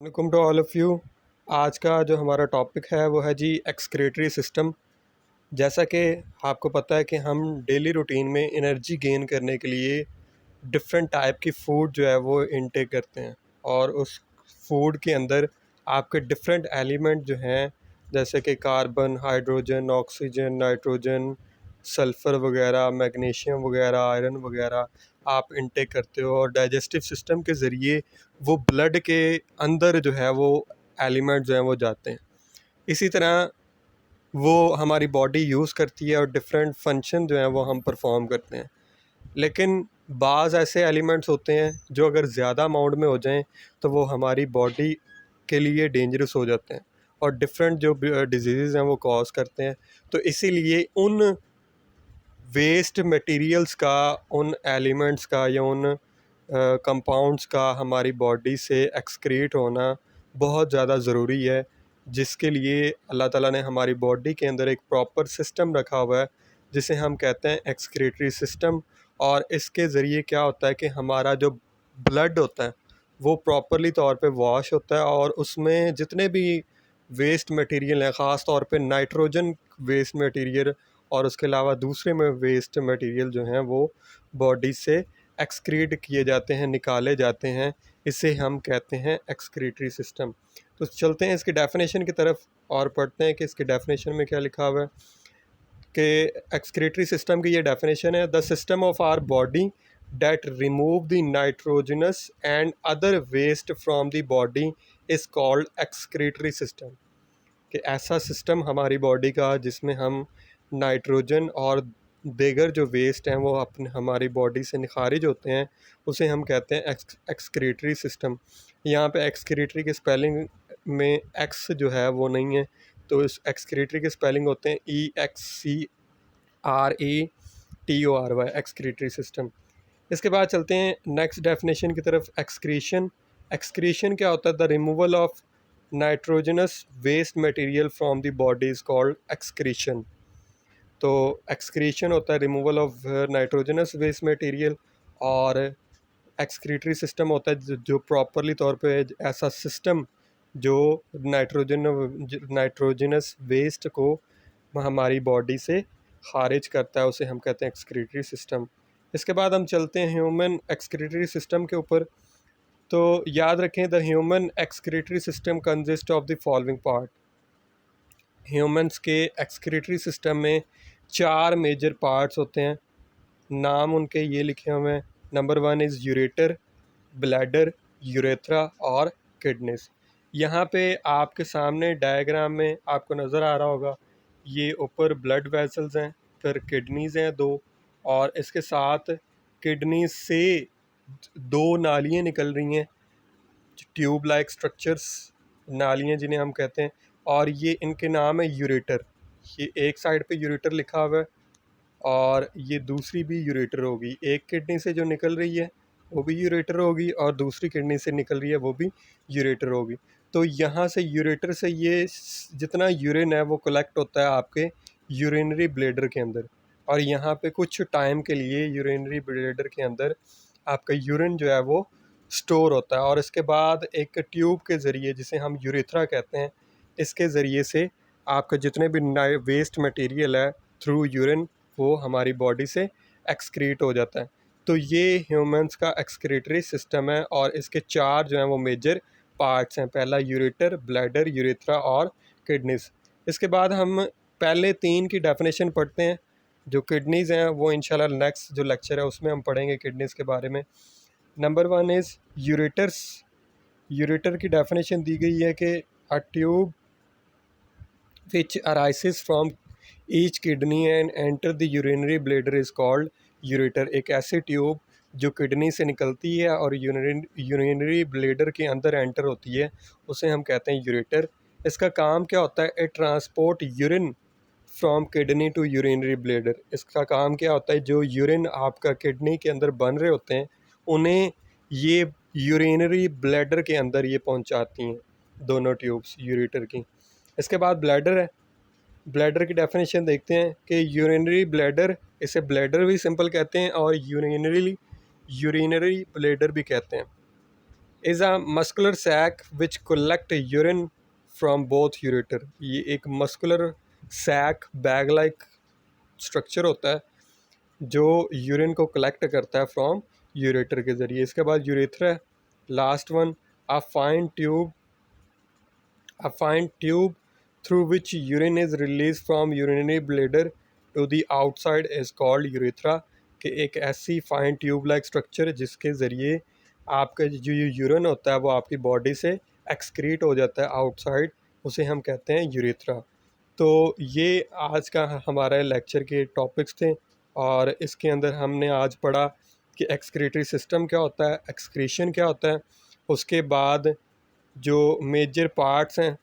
Welcome to all of you. आज का जो हमारा टॉपिक है वो है जी एक्सक्रीटरी सिस्टम। जैसा कि आपको पता है कि हम डेली रूटीन में एनर्जी गेन करने के लिए डिफरेंट टाइप की फ़ूड जो है वो इनटेक करते हैं, और उस फूड के अंदर आपके डिफरेंट एलिमेंट जो हैं, जैसे कि carbon, hydrogen, oxygen, nitrogen, sulphur वगैरह, मैग्नीशियम वगैरह, आयरन वगैरह आप इनटेक करते हो, और डाइजेस्टिव सिस्टम के ज़रिए वो ब्लड के अंदर जो है वो एलिमेंट जो हैं वो जाते हैं। इसी तरह वो हमारी बॉडी यूज़ करती है और डिफरेंट फंक्शन जो हैं वो हम परफॉर्म करते हैं। लेकिन बाज़ ऐसे एलिमेंट्स होते हैं जो अगर ज़्यादा अमाउंट में हो जाएं तो वो हमारी बॉडी के लिए डेंजरस हो जाते हैं, और डिफरेंट जो डिजीज़ हैं वो कॉज करते हैं। तो इसीलिए उन वेस्ट मटेरियल्स का, उन एलिमेंट्स का या उन कंपाउंड्स का हमारी बॉडी से एक्सक्रीट होना बहुत ज़्यादा ज़रूरी है, जिसके लिए अल्लाह ताला ने हमारी बॉडी के अंदर एक प्रॉपर सिस्टम रखा हुआ है जिसे हम कहते हैं एक्सक्रीटरी सिस्टम। और इसके ज़रिए क्या होता है कि हमारा जो ब्लड होता है वो प्रॉपरली तौर पे वॉश होता है, और उसमें जितने भी वेस्ट मटेरियल हैं, ख़ास तौर पे नाइट्रोजन वेस्ट मटेरियल और उसके अलावा दूसरे में वेस्ट मटेरियल जो हैं वो बॉडी से एक्सक्रीट किए जाते हैं, निकाले जाते हैं। इसे हम कहते हैं एक्सक्रीटरी सिस्टम। तो चलते हैं इसकी डेफिनेशन की तरफ और पढ़ते हैं कि इसकी डेफिनेशन में क्या लिखा हुआ है। कि एक्सक्रीटरी सिस्टम की ये डेफिनेशन है: the system of our body that remove the nitrogenous and other waste from the body is called excretory system. कि ऐसा सिस्टम हमारी बॉडी का जिसमें हम नाइट्रोजन और दीगर जो वेस्ट हैं वो अपने हमारी बॉडी से खारिज होते हैं, उसे हम कहते हैं एक्सक्रीटरी सिस्टम। यहाँ पे एक्सक्रीटरी के स्पेलिंग में एक्स जो है वो नहीं है, तो इस एक्सक्रीटरी के स्पेलिंग होते हैं EXCRETORY, एक्सक्रीटरी सिस्टम। इसके बाद चलते हैं नेक्स्ट डेफिनेशन की तरफ। एक्सक्रीशन। एक्सक्रीशन क्या होता है? The removal of nitrogenous waste material from the body is called excretion. तो एक्सक्रीशन होता है removal of nitrogenous waste material, और एक्सक्रीटरी सिस्टम होता है जो प्रॉपरली तौर पे ऐसा सिस्टम जो नाइट्रोजनस वेस्ट को हमारी बॉडी से खारिज करता है, उसे हम कहते हैं एक्सक्रीटरी सिस्टम। इसके बाद हम चलते हैं ह्यूमन एक्सक्रीटरी सिस्टम के ऊपर। तो याद रखें, the human excretory system consist of the following part. Humans के एक्सक्रीटरी सिस्टम में 4 मेजर पार्ट्स होते हैं। नाम उनके ये लिखे हुए हैं। Number 1 is ureter, bladder, urethra और किडनीज। यहाँ पे आपके सामने डायग्राम में आपको नज़र आ रहा होगा, ये ऊपर ब्लड वेसल्स हैं, फिर किडनीज़ हैं 2, और इसके साथ किडनी से 2 नालियाँ निकल रही हैं, ट्यूब लाइक स्ट्रक्चर्स, नालियाँ जिन्हें हम कहते हैं, और ये इनके नाम है यूरेटर। ये एक साइड पे यूरेटर लिखा हुआ है, और ये दूसरी भी यूरेटर होगी। एक किडनी से जो निकल रही है वो भी यूरेटर होगी, और दूसरी किडनी से निकल रही है वो भी यूरेटर होगी। तो यहाँ से यूरेटर से ये जितना यूरिन है वो कलेक्ट होता है आपके यूरिनरी ब्लेडर के अंदर, और यहाँ पे कुछ टाइम के लिए यूरिनरी ब्लेडर के अंदर आपका यूरिन जो है वो स्टोर होता है, और इसके बाद एक ट्यूब के ज़रिए, जिसे हम यूरेथ्रा कहते हैं, इसके ज़रिए से आपका जितने भी वेस्ट मटेरियल है थ्रू यूरिन वो हमारी बॉडी से एक्सक्रीट हो जाता है। तो ये ह्यूमंस का एक्सक्रीटरी सिस्टम है, और इसके 4 जो हैं वो मेजर पार्ट्स हैं। पहला यूरेटर, ब्लैडर, यूरेथ्रा और किडनीज। इसके बाद हम पहले 3 की डेफिनेशन पढ़ते हैं। जो किडनीज़ हैं वो इंशाल्लाह नेक्स्ट जो लेक्चर है उसमें हम पढ़ेंगे किडनीज़ के बारे में। Number 1 is ureters. यूरेटर की डेफिनेशन दी गई है कि a tube which arises from each kidney and enter the urinary bladder is called ureter। एक ऐसी ट्यूब जो किडनी से निकलती है और यूरिनरी ब्लेडर के अंदर एंटर होती है, उसे हम कहते हैं यूरेटर। इसका काम क्या होता है? It transport urine from kidney to urinary bladder. इसका काम क्या होता है? जो यूरिन आपका किडनी के अंदर बन रहे होते हैं उन्हें ये यूरिनरी ब्लेडर के अंदर ये पहुंचाती हैं, दोनों ट्यूब्स यूरेटर की। इसके बाद ब्लैडर है। ब्लैडर की डेफिनेशन देखते हैं कि यूरिनरी ब्लैडर, इसे ब्लैडर भी सिंपल कहते हैं और यूरिनरी ब्लैडर भी कहते हैं। Is a muscular sac which collect urine from both ureter. ये एक muscular sac bag like structure होता है जो यूरिन को कलेक्ट करता है फ्रॉम यूरेटर के ज़रिए। इसके बाद urethra, last one, a fine tube a fine tube through which urine is released from urinary bladder to the outside is called urethra। कि एक ऐसी फाइन ट्यूब लाइक स्ट्रक्चर जिसके ज़रिए आपका जो यूरिन होता है वो आपकी बॉडी से एक्सक्रीट हो जाता है आउटसाइड, उसे हम कहते हैं यूरेथ्रा। तो ये आज का हमारा लेक्चर के टॉपिक्स थे, और इसके अंदर हमने आज पढ़ा कि एक्सक्रीटरी सिस्टम क्या होता है, एक्सक्रीशन क्या होता है, उसके बाद जो मेजर पार्ट्स हैं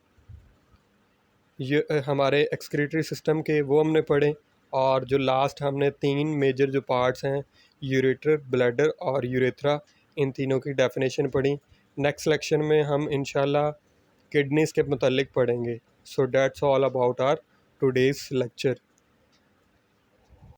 ये हमारे एक्सक्रीटरी सिस्टम के वो हमने पढ़े, और जो लास्ट हमने 3 मेजर जो पार्ट्स हैं यूरेटर, ब्लैडर और यूरेथ्रा, इन तीनों की डेफिनेशन पढ़ी। नेक्स्ट लेक्चर में हम इंशाल्लाह किडनीज़ के मतलब पढ़ेंगे। So that's all about our today's lecture.